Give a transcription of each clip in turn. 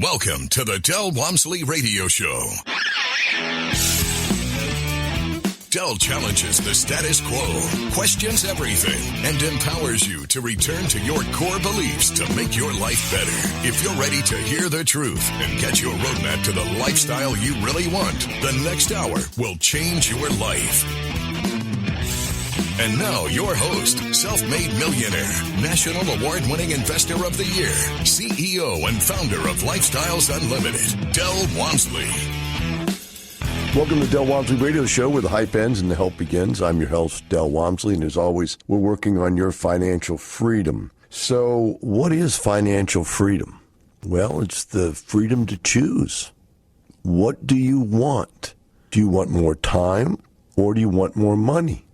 Welcome to the Del Walmsley Radio Show. Del challenges the status quo, questions everything, and empowers you to return to your core beliefs to make your life better. If you're ready to hear the truth and get your roadmap to the lifestyle you really want, the next hour will change your life. And now, your host, self-made millionaire, national award-winning investor of the year, CEO and founder of Lifestyles Unlimited, Del Walmsley. Welcome to the Del Walmsley Radio Show, where the hype ends and the help begins. I'm your host, Del Walmsley, and as always, we're working on your financial freedom. So, what is financial freedom? Well, it's the freedom to choose. What do you want? Do you want more time, or do you want more money?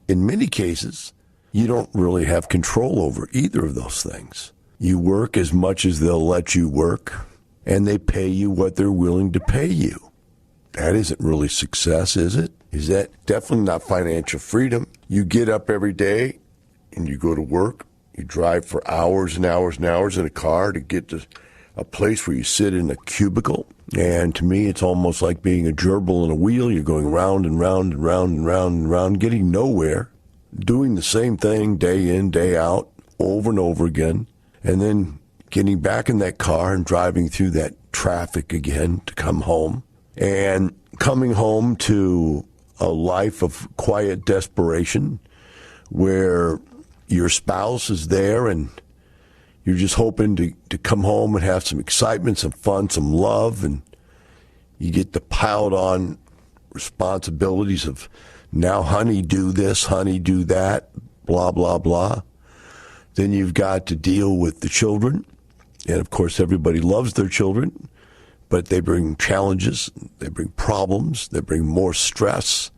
In many cases, you don't really have control over either of those things. You work as much as they'll let you work, and they pay you what they're willing to pay you. That isn't really success, is it? Is that definitely not financial freedom? You get up every day and you go to work. You drive for hours and hours and hours in a car to get to a place where you sit in a cubicle. And to me, it's almost like being a gerbil in a wheel. You're going round and round and round and round and round, getting nowhere, doing the same thing day in, day out, over and over again, and then getting back in that car and driving through that traffic again to come home. And coming home to a life of quiet desperation where your spouse is there and you're just hoping to come home and have some excitement, some fun, some love, and you get the piled on responsibilities of, now, honey, do this, honey, do that, blah, blah, blah. Then you've got to deal with the children. And, of course, everybody loves their children, but they bring challenges, they bring problems, they bring more stress.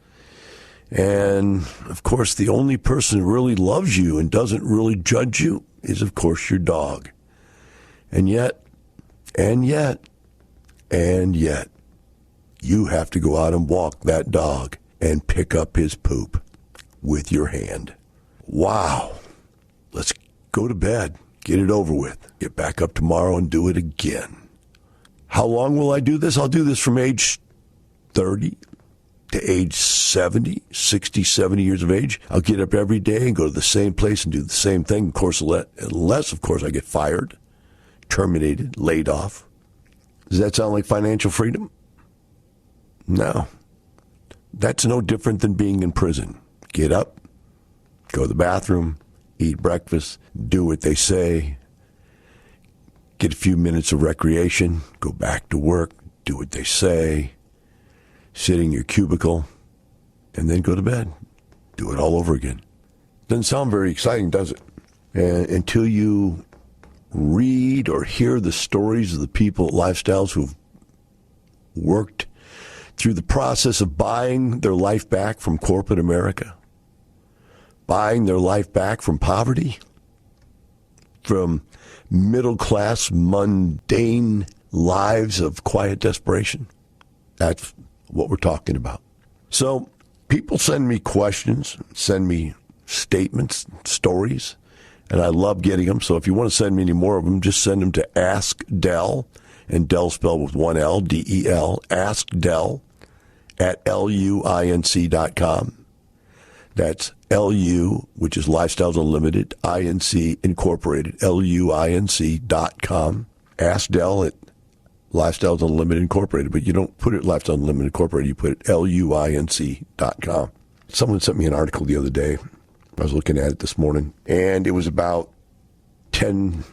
And, of course, the only person who really loves you and doesn't really judge you is, of course, your dog. And yet, you have to go out and walk that dog and pick up his poop with your hand. Wow. Let's go to bed, get it over with, get back up tomorrow and do it again. How long will I do this? I'll do this from age 30 to age 70, 60, 70 years of age. I'll get up every day and go to the same place and do the same thing. Of course, unless, of course, I get fired, terminated, laid off. Does that sound like financial freedom? No. That's no different than being in prison. Get up, go to the bathroom, eat breakfast, do what they say, get a few minutes of recreation, go back to work, do what they say, sit in your cubicle, and then go to bed. Do it all over again. Doesn't sound very exciting, does it? And until you read or hear the stories of the people at Lifestyles who've worked through the process of buying their life back from corporate America, buying their life back from poverty, from middle-class, mundane lives of quiet desperation. That's what we're talking about. So people send me questions, send me statements, stories, and I love getting them. So if you want to send me any more of them, just send them to Ask Del, and Del spelled with one L, D-E-L, Ask Del at LUINC.com. That's LU, which is Lifestyles Unlimited, INC Incorporated, LUINC.com. Ask Del at Lifestyles Unlimited Incorporated, but you don't put it Lifestyles Unlimited Incorporated, you put it LUINC.com. Someone sent me an article the other day. I was looking at it this morning, and it was about 10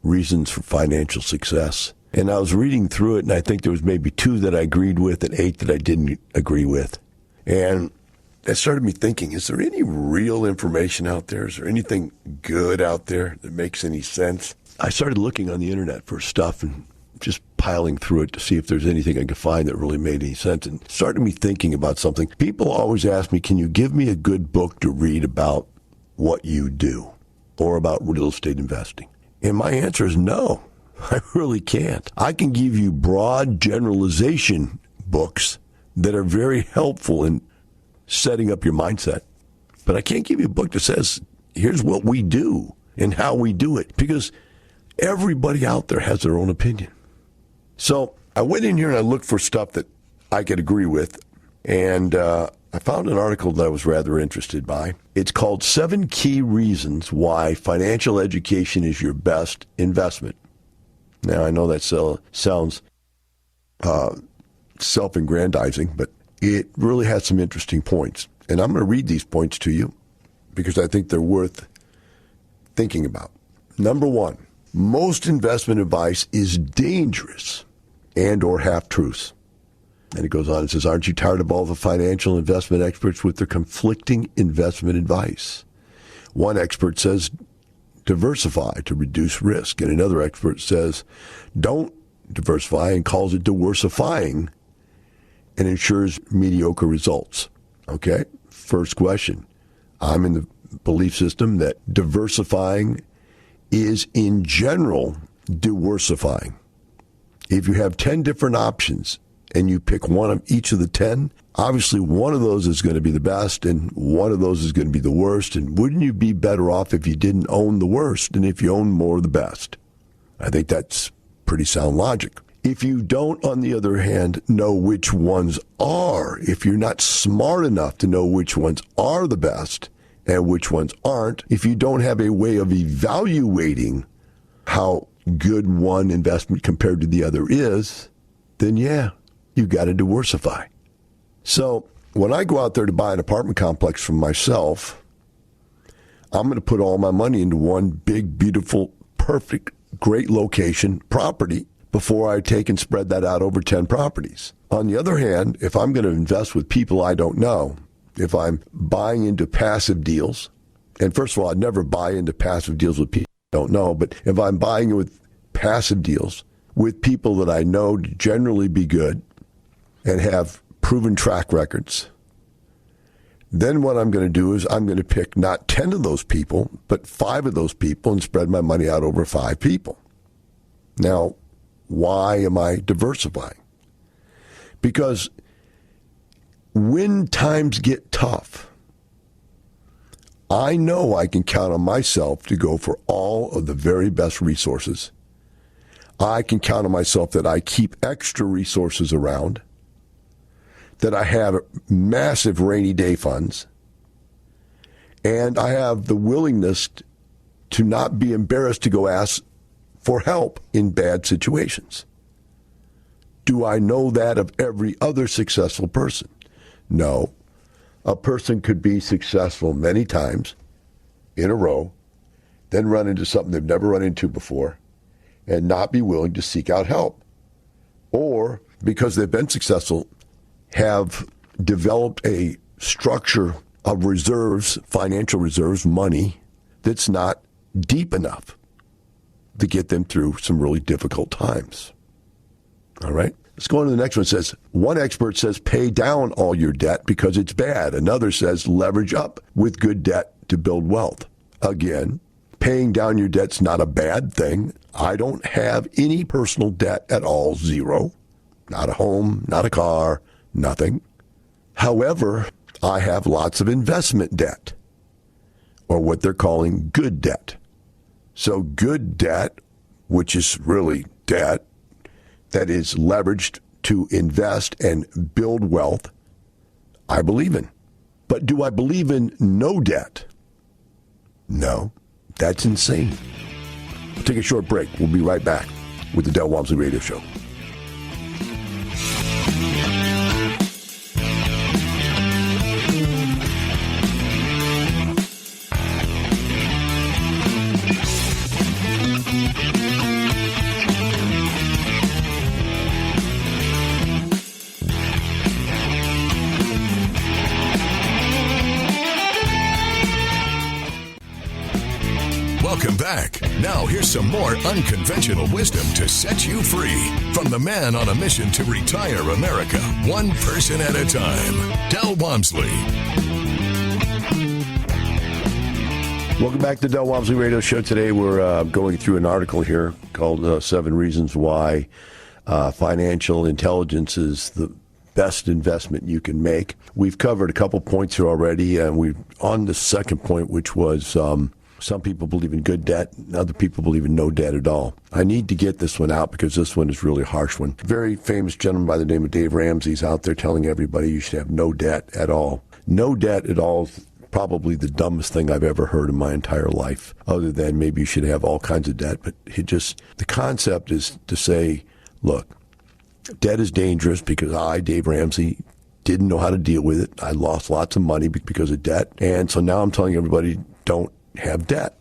reasons for financial success. And I was reading through it, and I think there was maybe 2 that I agreed with and 8 that I didn't agree with. And that started me thinking, is there any real information out there? Is there anything good out there that makes any sense? I started looking on the internet for stuff and just piling through it to see if there's anything I could find that really made any sense. And started me thinking about something. People always ask me, can you give me a good book to read about what you do or about real estate investing? And my answer is no, I really can't. I can give you broad generalization books that are very helpful in setting up your mindset. But I can't give you a book that says, here's what we do and how we do it, because everybody out there has their own opinion. So I went in here and I looked for stuff that I could agree with, and I found an article that I was rather interested by. It's called 7 Key Reasons Why Financial Education is Your Best Investment. Now, I know that sounds self-aggrandizing, but it really has some interesting points. And I'm going to read these points to you because I think they're worth thinking about. Number 1, most investment advice is dangerous and or half-truths. And it goes on and says, aren't you tired of all the financial investment experts with their conflicting investment advice? One expert says, diversify to reduce risk. And another expert says, don't diversify and calls it diversifying and ensures mediocre results. Okay, first question. I'm in the belief system that diversifying is in general diversifying. If you have 10 different options and you pick one of each of the 10, obviously one of those is going to be the best and one of those is going to be the worst. And wouldn't you be better off if you didn't own the worst than if you owned more of the best? I think that's pretty sound logic. If you don't, on the other hand, know which ones are, if you're not smart enough to know which ones are the best and which ones aren't, if you don't have a way of evaluating how good one investment compared to the other is, then yeah, you got to diversify. So when I go out there to buy an apartment complex for myself, I'm going to put all my money into one big, beautiful, perfect, great location property before I take and spread that out over 10 properties. On the other hand, if I'm going to invest with people I don't know, if I'm buying into passive deals, and first of all, I'd never buy into passive deals with people I don't know, but if I'm buying with passive deals with people that I know to generally be good and have proven track records, then what I'm going to do is I'm going to pick not 10 of those people, but 5 of those people and spread my money out over 5 people. Now, why am I diversifying? Because when times get tough, I know I can count on myself to go for all of the very best resources. I can count on myself that I keep extra resources around, that I have massive rainy day funds, and I have the willingness to not be embarrassed to go ask for help in bad situations. Do I know that of every other successful person? No. A person could be successful many times in a row, then run into something they've never run into before, and not be willing to seek out help. Or, because they've been successful, have developed a structure of reserves, financial reserves, money, that's not deep enough to get them through some really difficult times. All right? Let's go on to the next one. It says, one expert says pay down all your debt because it's bad. Another says leverage up with good debt to build wealth. Again, paying down your debt's not a bad thing. I don't have any personal debt at all, 0. Not a home, not a car, nothing. However, I have lots of investment debt, or what they're calling good debt. So good debt, which is really debt that is leveraged to invest and build wealth, I believe in. But do I believe in no debt? No, that's insane. We'll take a short break. We'll be right back with the Del Walmsley Radio Show. Welcome back. Now here's some more unconventional wisdom to set you free from the man on a mission to retire America, one person at a time, Del Walmsley. Welcome back to the Del Walmsley Radio Show. Today we're going through an article here called 7 Reasons Why Financial Intelligence is the Best Investment You Can Make. We've covered a couple points here already, and we're on the second point, which was Some people believe in good debt, and other people believe in no debt at all. I need to get this one out because this one is really a harsh one. A very famous gentleman by the name of Dave Ramsey is out there telling everybody you should have no debt at all. No debt at all is probably the dumbest thing I've ever heard in my entire life, other than maybe you should have all kinds of debt. But the concept is to say, look, debt is dangerous because I, Dave Ramsey, didn't know how to deal with it. I lost lots of money because of debt. And so now I'm telling everybody, don't have debt.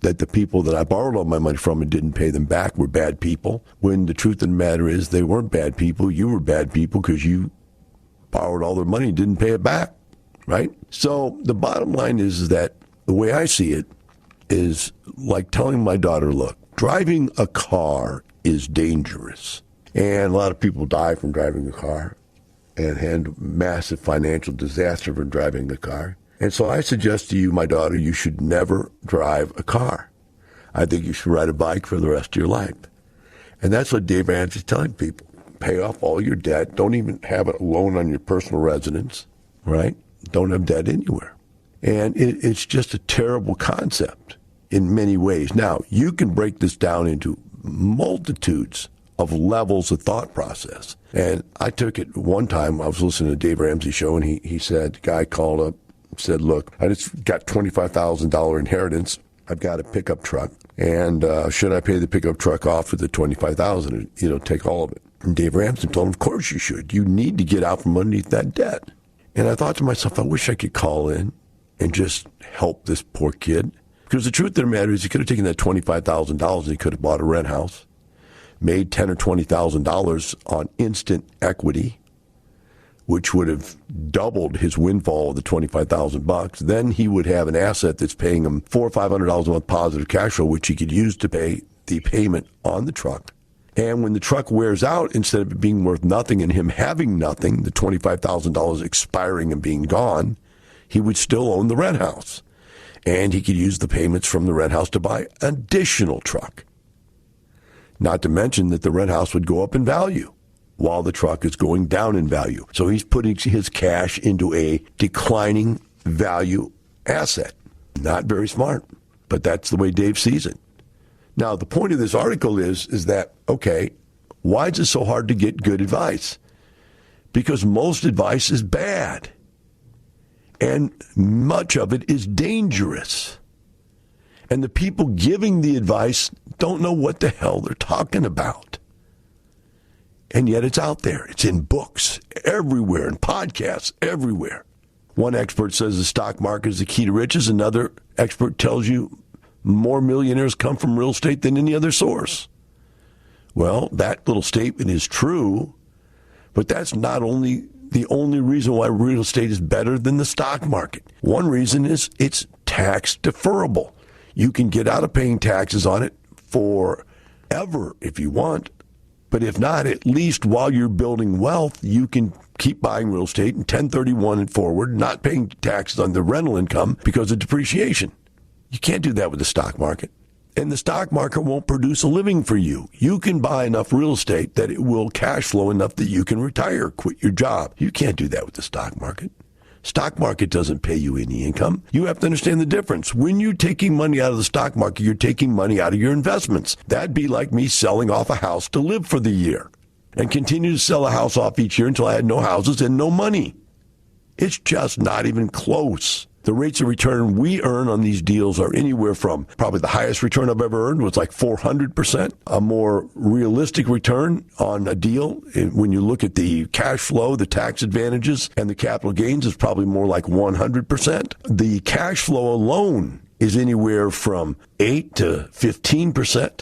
That the people that I borrowed all my money from and didn't pay them back were bad people, when the truth of the matter is they weren't bad people. You were bad people because you borrowed all their money and didn't pay it back, right? So the bottom line is that the way I see it is like telling my daughter, look, driving a car is dangerous. And a lot of people die from driving a car and had massive financial disaster from driving a car. And so I suggest to you, my daughter, you should never drive a car. I think you should ride a bike for the rest of your life. And that's what Dave Ramsey is telling people. Pay off all your debt. Don't even have a loan on your personal residence, right? Don't have debt anywhere. And it's just a terrible concept in many ways. Now, you can break this down into multitudes of levels of thought process. And I took it one time, I was listening to Dave Ramsey's show, and he said, the guy called up, said, look, I just got $25,000 inheritance. I've got a pickup truck. And should I pay the pickup truck off for the $25,000, take all of it? And Dave Ramsey told him, of course you should. You need to get out from underneath that debt. And I thought to myself, I wish I could call in and just help this poor kid. Because the truth of the matter is he could have taken that $25,000 and he could have bought a rent house, made $10,000 or $20,000 on instant equity, which would have doubled his windfall of the $25,000. Then he would have an asset that's paying him $400 or $500 a month positive cash flow, which he could use to pay the payment on the truck. And when the truck wears out, instead of it being worth nothing and him having nothing, the $25,000 expiring and being gone, he would still own the rent house. And he could use the payments from the rent house to buy an additional truck. Not to mention that the rent house would go up in value while the truck is going down in value. So he's putting his cash into a declining value asset. Not very smart, but that's the way Dave sees it. Now, the point of this article is that, okay, why is it so hard to get good advice? Because most advice is bad. And much of it is dangerous. And the people giving the advice don't know what the hell they're talking about. And yet it's out there. It's in books everywhere, in podcasts everywhere. One expert says the stock market is the key to riches. Another expert tells you more millionaires come from real estate than any other source. Well, that little statement is true, but that's not only the only reason why real estate is better than the stock market. One reason is it's tax deferrable. You can get out of paying taxes on it forever if you want. But if not, at least while you're building wealth, you can keep buying real estate and 1031 and forward, not paying taxes on the rental income because of depreciation. You can't do that with the stock market. And the stock market won't produce a living for you. You can buy enough real estate that it will cash flow enough that you can retire, quit your job. You can't do that with the stock market. Stock market doesn't pay you any income. You have to understand the difference. When you're taking money out of the stock market, you're taking money out of your investments. That'd be like me selling off a house to live for the year and continue to sell a house off each year until I had no houses and no money. It's just not even close. The rates of return we earn on these deals are anywhere from probably the highest return I've ever earned was like 400%. A more realistic return on a deal, when you look at the cash flow, the tax advantages, and the capital gains, is probably more like 100%. The cash flow alone is anywhere from 8 to 15%.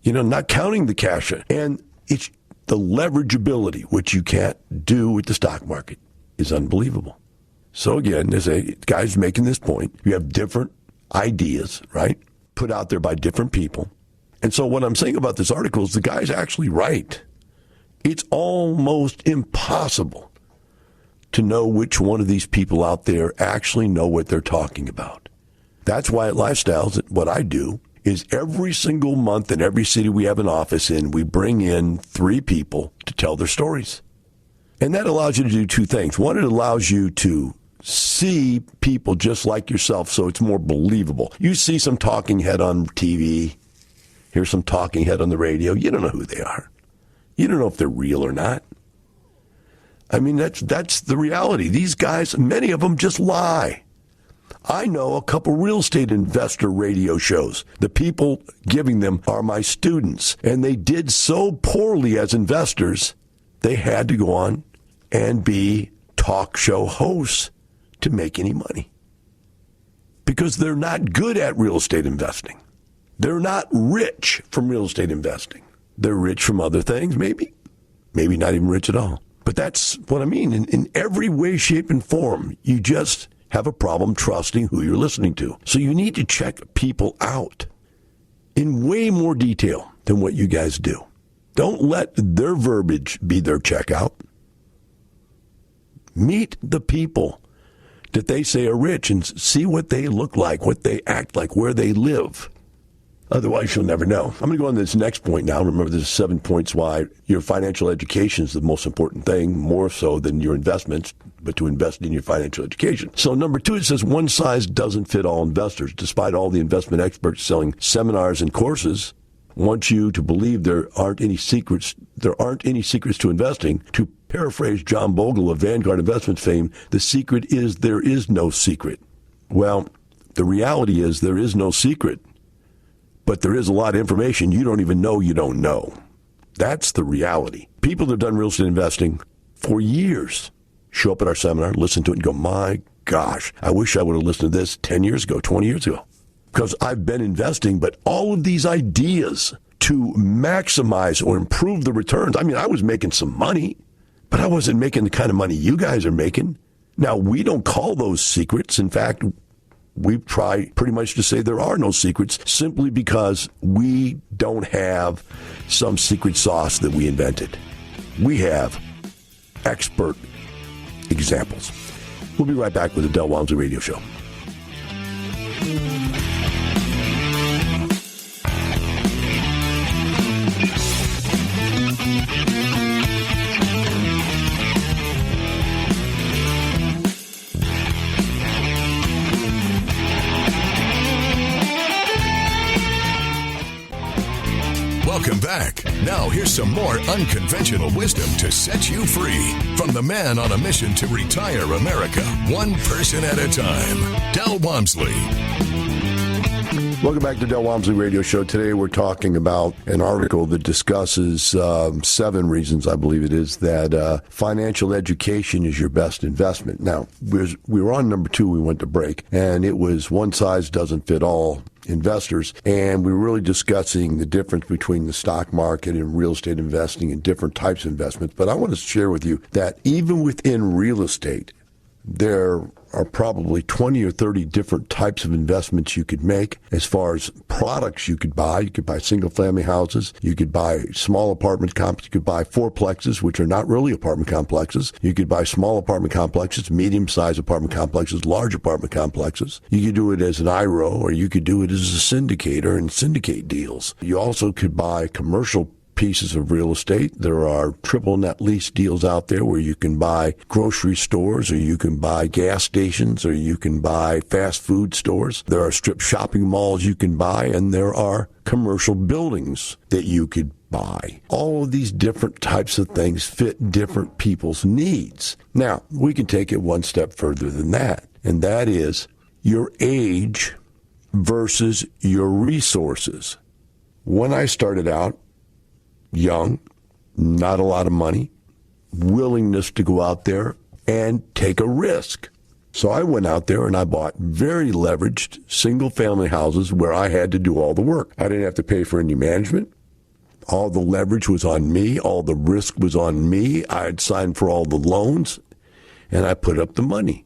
Not counting the cash. And it's the leverageability, which you can't do with the stock market, is unbelievable. So again, there's a guy's making this point. You have different ideas, right, put out there by different people. And so what I'm saying about this article is the guy's actually right. It's almost impossible to know which one of these people out there actually know what they're talking about. That's why at Lifestyles, what I do is every single month in every city we have an office in, we bring in 3 people to tell their stories. And that allows you to do 2 things. One, it allows you to see people just like yourself, so it's more believable. You see some talking head on TV, hear some talking head on the radio. You don't know who they are. You don't know if they're real or not. I mean, that's the reality. These guys, many of them just lie. I know a couple real estate investor radio shows. The people giving them are my students, and they did so poorly as investors, they had to go on and be talk show hosts to make any money. Because they're not good at real estate investing. They're not rich from real estate investing. They're rich from other things, maybe. Maybe not even rich at all. But that's what I mean. In every way, shape, and form, you just have a problem trusting who you're listening to. So you need to check people out in way more detail than what you guys do. Don't let their verbiage be their checkout. Meet the people that they say are rich and see what they look like, what they act like, where they live. Otherwise, you'll never know. I'm going to go on to this next point now. Remember, there's 7 points why your financial education is the most important thing, more so than your investments, but to invest in your financial education. So number 2, it says one size doesn't fit all investors. Despite all the investment experts selling seminars and courses, want you to believe there aren't any secrets to investing. To paraphrase John Bogle of Vanguard Investments fame, the secret is there is no secret. Well, the reality is there is no secret. But there is a lot of information you don't even know you don't know. That's the reality. People that have done real estate investing for years show up at our seminar, listen to it, and go, my gosh, I wish I would have listened to this 10 years ago, 20 years ago. Because I've been investing, but all of these ideas to maximize or improve the returns. I mean, I was making some money, but I wasn't making the kind of money you guys are making. Now, we don't call those secrets. In fact, we try pretty much to say there are no secrets simply because we don't have some secret sauce that we invented. We have expert examples. We'll be right back with the Del Walmsley Radio Show. Welcome back. Now here's some more unconventional wisdom to set you free from the man on a mission to retire America, one person at a time, Del Walmsley. Welcome back to Del Walmsley Radio Show. Today we're talking about an article that discusses 7 reasons, I believe it is, that financial education is your best investment. Now, we were on number 2, we went to break, and it was one size doesn't fit all investors, and we were really discussing the difference between the stock market and real estate investing and different types of investments. But I want to share with you that even within real estate, there are probably 20 or 30 different types of investments you could make as far as products you could buy. You could buy single-family houses. You could buy small apartment complexes. You could buy fourplexes, which are not really apartment complexes. You could buy small apartment complexes, medium-sized apartment complexes, large apartment complexes. You could do it as an IRO, or you could do it as a syndicator and syndicate deals. You also could buy commercial pieces of real estate. There are triple net lease deals out there where you can buy grocery stores, or you can buy gas stations, or you can buy fast food stores. There are strip shopping malls you can buy, and there are commercial buildings that you could buy. All of these different types of things fit different people's needs. Now, we can take it one step further than that, and that is your age versus your resources. When I started out, young, not a lot of money, willingness to go out there and take a risk. So I went out there and I bought very leveraged single-family houses where I had to do all the work. I didn't have to pay for any management. All the leverage was on me. All the risk was on me. I had signed for all the loans, and I put up the money.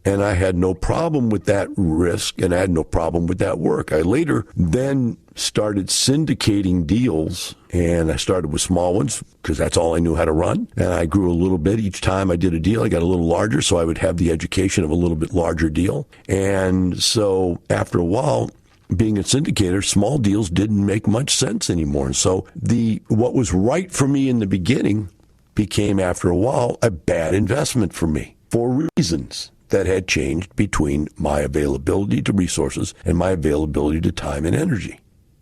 And I had no problem with that risk, and I had no problem with that work. I later then started syndicating deals, and I started with small ones because that's all I knew how to run. And I grew a little bit. Each time I did a deal, I got a little larger, so I would have the education of a little bit larger deal. And so after a while, being a syndicator, small deals didn't make much sense anymore. And so what was right for me in the beginning became, after a while, a bad investment for me for reasons. that had changed between my availability to resources and my availability to time and energy.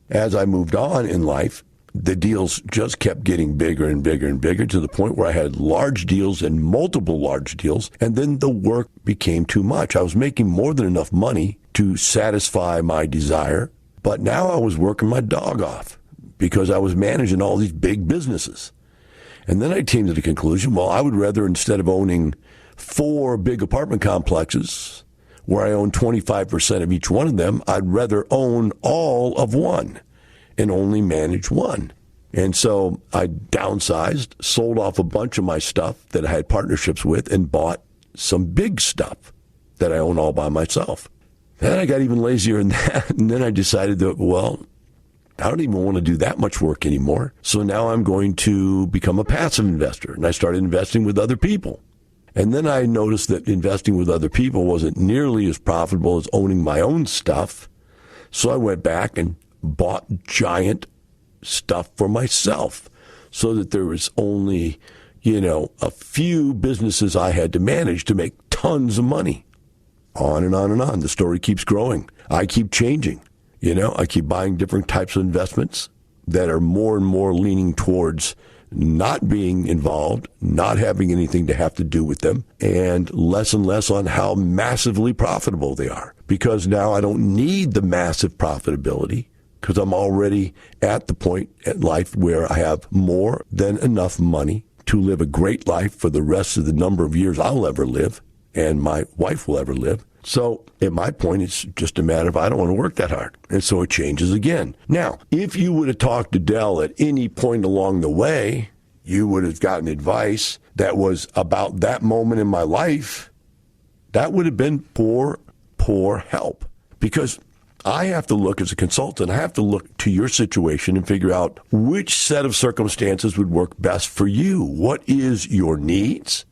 As I moved on in life, the deals just kept getting bigger and bigger and bigger to the point where I had large deals and multiple large deals, and then the work became too much. I was making more than enough money to satisfy my desire, but now I was working my dog off because I was managing all these big businesses. And then I came to the conclusion, well, I would rather, instead of owning 4 big apartment complexes where I own 25% of each one of them, I'd rather own all of one and only manage one. And so I downsized, sold off a bunch of my stuff that I had partnerships with, and bought some big stuff that I own all by myself. Then I got even lazier than that, and then I decided that, well, I don't even want to do that much work anymore. So now I'm going to become a passive investor, and I started investing with other people. And then I noticed that investing with other people wasn't nearly as profitable as owning my own stuff. So I went back and bought giant stuff for myself so that there was only, a few businesses I had to manage to make tons of money. On and on and on. The story keeps growing. I keep changing. I keep buying different types of investments that are more and more leaning towards not being involved, not having anything to have to do with them, and less on how massively profitable they are. Because now I don't need the massive profitability, because I'm already at the point in life where I have more than enough money to live a great life for the rest of the number of years I'll ever live and my wife will ever live. So at my point, it's just a matter of I don't want to work that hard. And so it changes again. Now, if you would have talked to Del at any point along the way, you would have gotten advice that was about that moment in my life. That would have been poor help. Because I have to look as a consultant, I have to look to your situation and figure out which set of circumstances would work best for you. What is your needs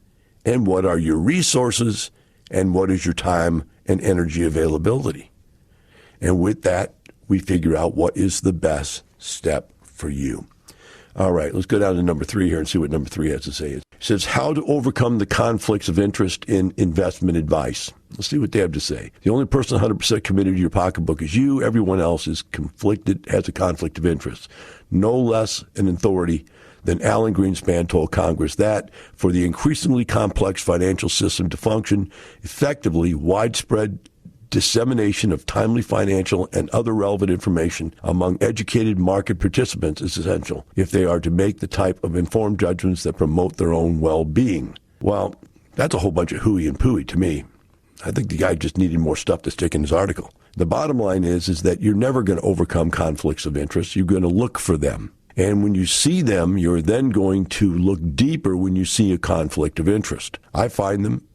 and what are your resources and what is your time and energy availability? And with that, we figure out what is the best step for you. All right, let's go down to number 3 here and see what number 3 has to say. It says, how to overcome the conflicts of interest in investment advice. Let's see what they have to say. The only person 100% committed to your pocketbook is you. Everyone else is conflicted, has a conflict of interest. No less an authority than Alan Greenspan told Congress that for the increasingly complex financial system to function effectively, widespread dissemination of timely financial and other relevant information among educated market participants is essential if they are to make the type of informed judgments that promote their own well-being. Well, that's a whole bunch of hooey and pooey to me. I think the guy just needed more stuff to stick in his article. The bottom line is that you're never going to overcome conflicts of interest. You're going to look for them. And when you see them, you're then going to look deeper when you see a conflict of interest. I find them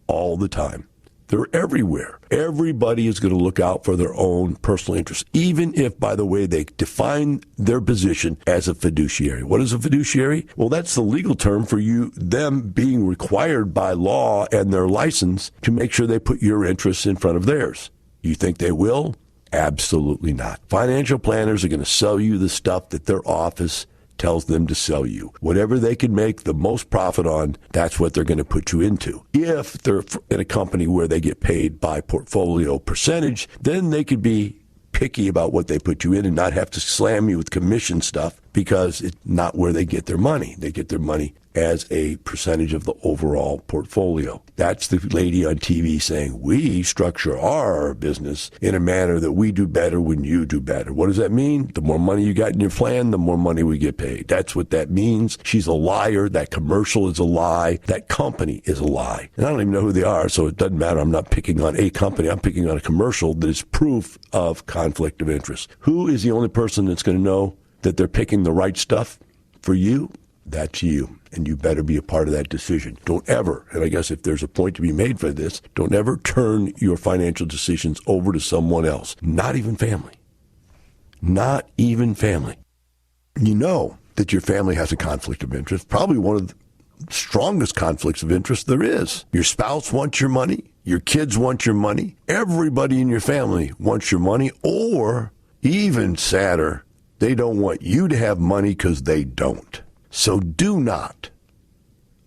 all the time. They're everywhere. Everybody is going to look out for their own personal interests, even if, by the way, they define their position as a fiduciary. What is a fiduciary? Well, that's the legal term for them being required by law and their license to make sure they put your interests in front of theirs. You think they will? Absolutely not. Financial planners are going to sell you the stuff that their office tells them to sell you. Whatever they can make the most profit on, that's what they're going to put you into. If they're in a company where they get paid by portfolio percentage, then they could be picky about what they put you in and not have to slam you with commission stuff because it's not where they get their money. They get their money as a percentage of the overall portfolio. That's the lady on TV saying, we structure our business in a manner that we do better when you do better. What does that mean? The more money you got in your plan, the more money we get paid. That's what that means. She's a liar. That commercial is a lie. That company is a lie. And I don't even know who they are, so it doesn't matter. I'm not picking on a company. I'm picking on a commercial that is proof of conflict of interest. Who is the only person that's going to know that they're picking the right stuff for you? That's you. And you better be a part of that decision. Don't ever, and I guess if there's a point to be made for this, don't ever turn your financial decisions over to someone else. Not even family. Not even family. You know that your family has a conflict of interest, probably one of the strongest conflicts of interest there is. Your spouse wants your money. Your kids want your money. Everybody in your family wants your money, or even sadder, they don't want you to have money because they don't. So do not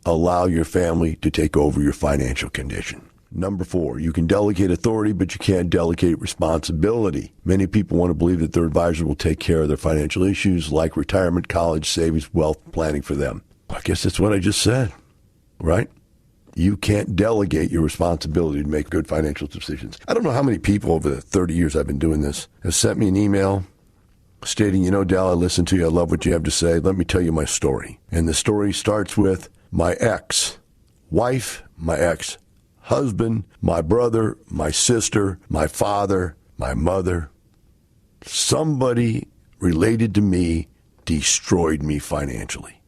allow your family to take over your financial condition. Number 4, you can delegate authority, but you can't delegate responsibility. Many people want to believe that their advisor will take care of their financial issues like retirement, college, savings, wealth planning for them. I guess that's what I just said, right? You can't delegate your responsibility to make good financial decisions. I don't know how many people over the 30 years I've been doing this have sent me an email stating, Dal, I listen to you. I love what you have to say. Let me tell you my story. And the story starts with my ex-wife, my ex-husband, my brother, my sister, my father, my mother. Somebody related to me destroyed me financially.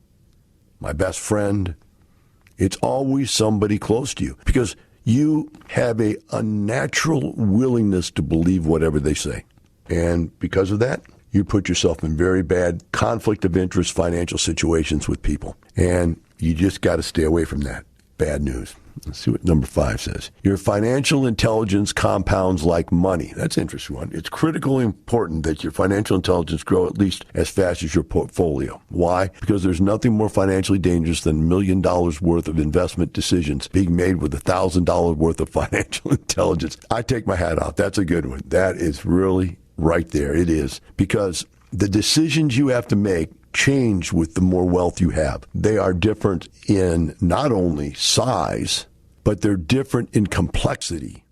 My best friend. It's always somebody close to you because you have a unnatural willingness to believe whatever they say. And because of that, you put yourself in very bad conflict of interest financial situations with people. And you just got to stay away from that. Bad news. Let's see what number 5 says. Your financial intelligence compounds like money. That's an interesting one. It's critically important that your financial intelligence grow at least as fast as your portfolio. Why? Because there's nothing more financially dangerous than $1 million worth of investment decisions being made with $1,000 worth of financial intelligence. I take my hat off. That's a good one. That is really right there. It is. Because the decisions you have to make change with the more wealth you have. They are different in not only size, but they're different in complexity.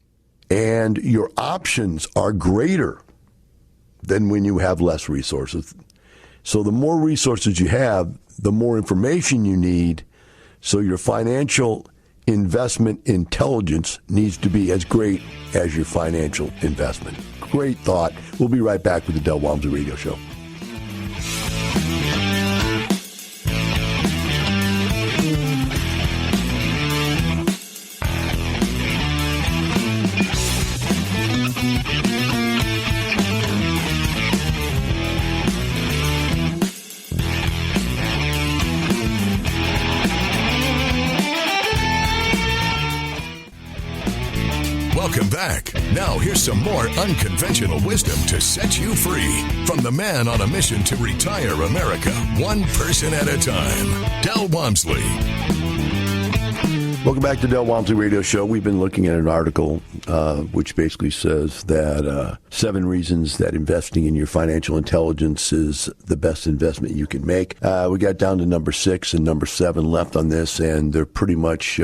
And your options are greater than when you have less resources. So the more resources you have, the more information you need. So your financial investment intelligence needs to be as great as your financial investment. Great thought. We'll be right back with the Del Walmsley Radio Show. Welcome back. Now here's some more unconventional wisdom to set you free from the man on a mission to retire America, one person at a time, Del Walmsley. Welcome back to Del Walmsley Radio Show. We've been looking at an article which basically says that 7 reasons that investing in your financial intelligence is the best investment you can make. We got down to number 6 and number 7 left on this, and they're pretty much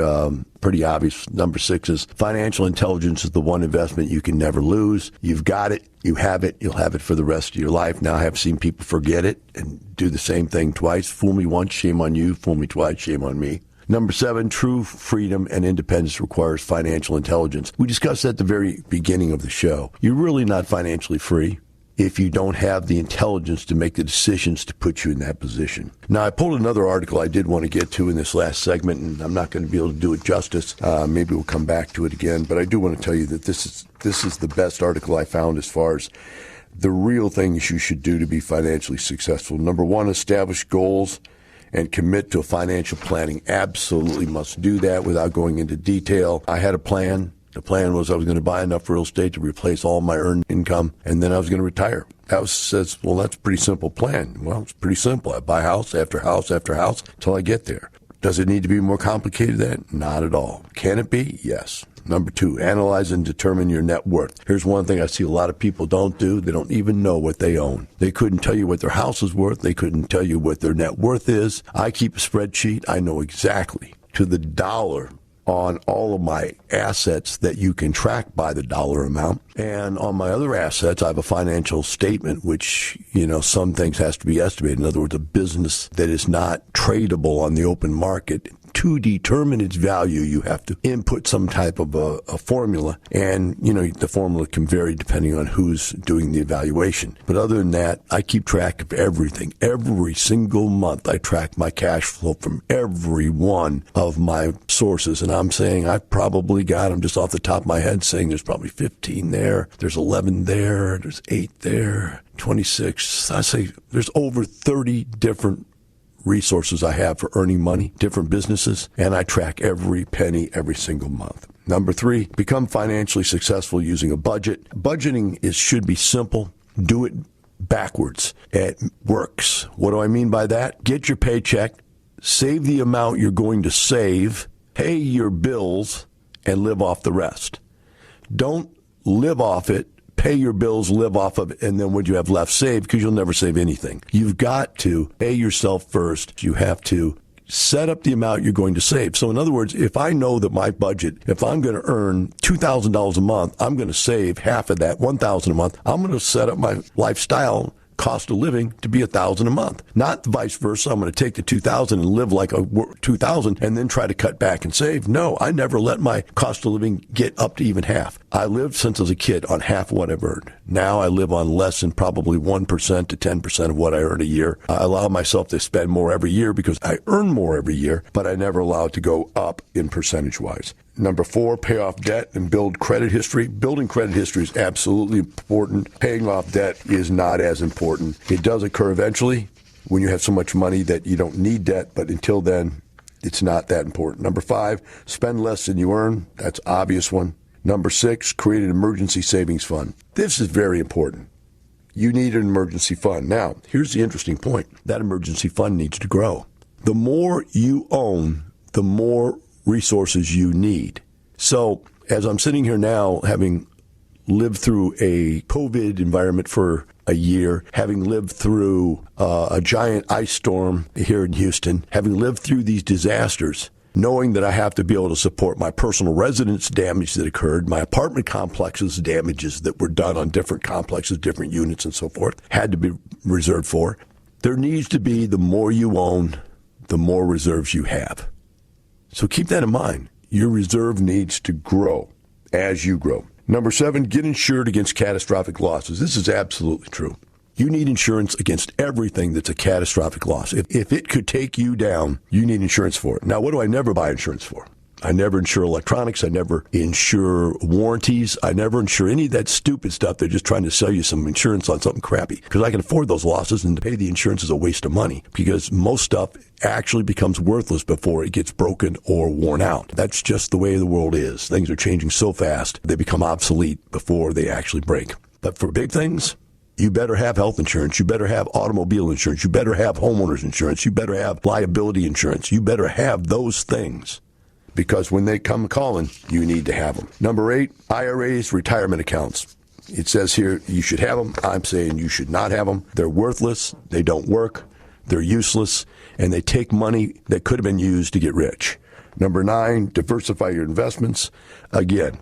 pretty obvious. Number 6 is financial intelligence is the one investment you can never lose. You've got it. You have it. You'll have it for the rest of your life. Now, I have seen people forget it and do the same thing twice. Fool me once, shame on you. Fool me twice, shame on me. Number 7, true freedom and independence requires financial intelligence. We discussed that at the very beginning of the show. You're really not financially free if you don't have the intelligence to make the decisions to put you in that position. Now, I pulled another article I did want to get to in this last segment, and I'm not going to be able to do it justice. Maybe we'll come back to it again, but I do want to tell you that this is the best article I found as far as the real things you should do to be financially successful. Number 1, establish goals and commit to a financial planning. Absolutely must do that without going into detail. I had a plan. The plan was I was going to buy enough real estate to replace all my earned income, and then I was going to retire. That's a pretty simple plan. Well, it's pretty simple. I buy house after house after house until I get there. Does it need to be more complicated than that? Not at all. Can it be? Yes. Number 2, analyze and determine your net worth. Here's one thing I see a lot of people don't do. They don't even know what they own. They couldn't tell you what their house is worth. They couldn't tell you what their net worth is. I keep a spreadsheet. I know exactly to the dollar on all of my assets that you can track by the dollar amount. And on my other assets, I have a financial statement, which, some things has to be estimated. In other words, a business that is not tradable on the open market. To determine its value, you have to input some type of a formula. And, the formula can vary depending on who's doing the evaluation. But other than that, I keep track of everything. Every single month, I track my cash flow from every one of my sources. And I'm saying I've probably got, I'm just off the top of my head saying there's probably 15 there. There's 11 there. There's 8 there. 26. I say there's over 30 different resources I have for earning money, different businesses, and I track every penny every single month. Number 3, become financially successful using a budget. Budgeting should be simple. Do it backwards. It works. What do I mean by that? Get your paycheck, save the amount you're going to save, pay your bills, and live off the rest. Don't live off it, pay your bills, live off of it, and then what you have left save, because you'll never save anything. You've got to pay yourself first. You have to set up the amount you're going to save. So in other words, if I know that my budget, if I'm going to earn $2,000 a month, I'm going to save half of that, $1,000 a month. I'm going to set up my lifestyle cost of living to be $1,000 a month. Not vice versa. I'm going to take the $2,000 and live like a $2,000 and then try to cut back and save. No, I never let my cost of living get up to even half. I lived since I was a kid on half of what I've earned. Now I live on less than probably 1% to 10% of what I earn a year. I allow myself to spend more every year because I earn more every year, but I never allow it to go up in percentage-wise. Number 4, pay off debt and build credit history. Building credit history is absolutely important. Paying off debt is not as important. It does occur eventually when you have so much money that you don't need debt, but until then, it's not that important. Number 5, spend less than you earn. That's an obvious one. Number 6, create an emergency savings fund. This is very important. You need an emergency fund. Now, here's the interesting point. That emergency fund needs to grow. The more you own, the more resources you need. So as I'm sitting here now, having lived through a COVID environment for a year, having lived through a giant ice storm here in Houston, having lived through these disasters, knowing that I have to be able to support my personal residence damage that occurred, my apartment complexes damages that were done on different complexes, different units and so forth, had to be reserved for. There needs to be, the more you own, the more reserves you have. So keep that in mind. Your reserve needs to grow as you grow. Number 7, get insured against catastrophic losses. This is absolutely true. You need insurance against everything that's a catastrophic loss. If it could take you down, you need insurance for it. Now, what do I never buy insurance for? I never insure electronics. I never insure warranties. I never insure any of that stupid stuff. They're just trying to sell you some insurance on something crappy because I can afford those losses, and to pay the insurance is a waste of money because most stuff actually becomes worthless before it gets broken or worn out. That's just the way the world is. Things are changing so fast, they become obsolete before they actually break. But for big things, you better have health insurance. You better have automobile insurance. You better have homeowners insurance. You better have liability insurance. You better have those things. Because when they come calling, you need to have them. Number 8, IRAs, retirement accounts. It says here you should have them. I'm saying you should not have them. They're worthless. They don't work. They're useless. And they take money that could have been used to get rich. Number 9, diversify your investments. Again,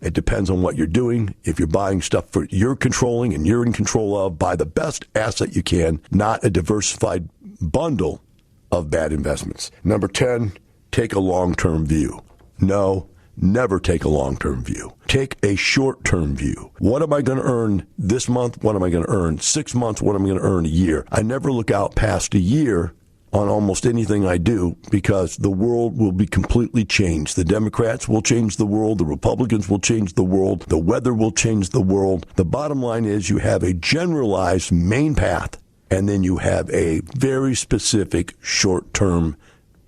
it depends on what you're doing. If you're buying stuff for you're controlling and you're in control of, buy the best asset you can, not a diversified bundle of bad investments. Number 10, take a long-term view. No, never take a long-term view. Take a short-term view. What am I going to earn this month? What am I going to earn 6 months? What am I going to earn a year? I never look out past a year on almost anything I do because the world will be completely changed. The Democrats will change the world. The Republicans will change the world. The weather will change the world. The bottom line is you have a generalized main path, and then you have a very specific short-term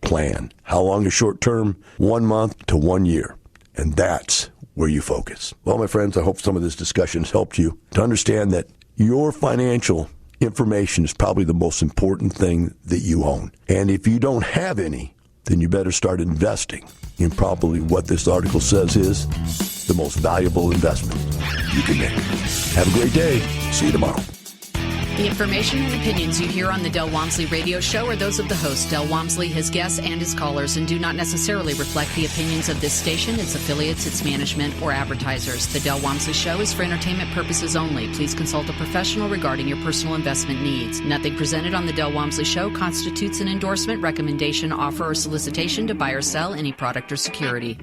plan. How long is short term? 1 month to 1 year. And that's where you focus. Well, my friends, I hope some of this discussion has helped you to understand that your financial information is probably the most important thing that you own. And if you don't have any, then you better start investing in probably what this article says is the most valuable investment you can make. Have a great day. See you tomorrow. The information and opinions you hear on the Del Walmsley radio show are those of the host, Del Walmsley, his guests, and his callers, and do not necessarily reflect the opinions of this station, its affiliates, its management, or advertisers. The Del Walmsley show is for entertainment purposes only. Please consult a professional regarding your personal investment needs. Nothing presented on the Del Walmsley show constitutes an endorsement, recommendation, offer, or solicitation to buy or sell any product or security.